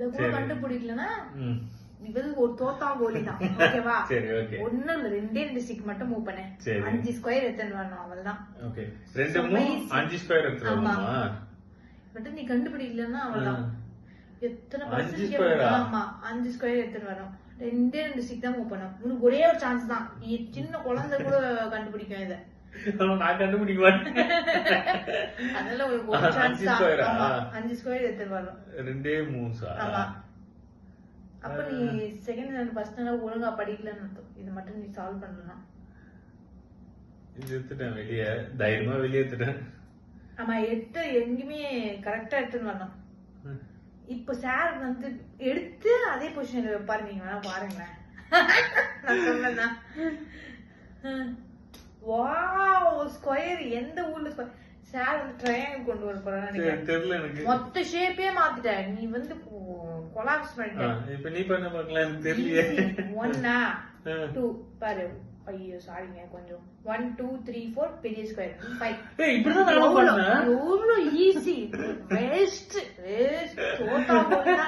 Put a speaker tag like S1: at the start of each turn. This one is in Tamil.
S1: இத கூட கண்டுபிடிக்கலனா இது ஒரு தோத்தா கோலி தான். ஓகேவா?
S2: சரி ஓகே.
S1: ஒண்ணு இல்ல, ரெண்டே ரெண்டு ஸ்டிக் மட்டும் மூவ் பண்ணேன். 5 ஸ்கொயர் எத்தனை வரணும் அவ்வளவுதான்.
S2: ஓகே. ரெண்டுமே 5 ஸ்கொயர் எடுத்து வரணுமா?
S1: மட்டும் நீ கண்டுபிடிக்கலனா அவ்வளவுதான். எத்தனை
S2: 5 ஸ்கொயர்?
S1: ஆமா 5 ஸ்கொயர் எடுத்து வரோம். ரெண்டே ரெண்டு ஸ்டிக் தான் மூவ் பண்ணோம். உனக்கு ஒரே ஒரு சான்ஸ் தான். சின்ன குழந்தை கூட கண்டுபிடிக்கும் இத.
S2: நான் கண்டுபிடிக்க மாட்டேன்.
S1: அதனால ஒரு சான்ஸ் தான். 5 ஸ்கொயர் எடுத்து வரோம்.
S2: ரெண்டே மூவ்ஸா?
S1: ஆமா. அப்ப நீ செகண்ட் அண்ட் ஃபர்ஸ்ட் நாள் ஒழுங்கா படிக்கலன்னு அர்த்தம். இது மட்டும் நீ சால்வ் பண்ணலாம்.
S2: இது எடுத்துட்டேன் வெளியே, தைரியமா வெளியே எடுத்துட்டேன்.
S1: ஆமா 8 எங்கேயுமே கரெக்டா எடுத்துன்னு வரணும். இப்ப சார் வந்து எடுத்து அதே பொசிஷன்ல வைப்பாரு. நீங்க வேணா பாருங்களேன். நான் சொன்னேன். வாவ் ஸ்கொயர் எந்த ஊர்ல ஸ்கொயர் சார் வந்து ட்ரையாங்கிள் கொண்டு வர போறானே
S2: தெரியல எனக்கு.
S1: மொத்த ஷேப்பே மாத்திட்ட. நீ வந்து கொலாப்ஸ் பண்ணிட்ட.
S2: இப்போ நீ பண்ண பார்க்கலாம் எனக்கு தெரியல.
S1: 1 2 பாரு. ஐயோ சாரிங்க கொஞ்சம் 1 2 3 4 பெரிய ஸ்கொயர் 5.
S2: ஏய் இப்படி தான் நான் பண்ணேன்.
S1: எவ்வளவு ஈஸி. வேஸ்ட் தோத்தா போனா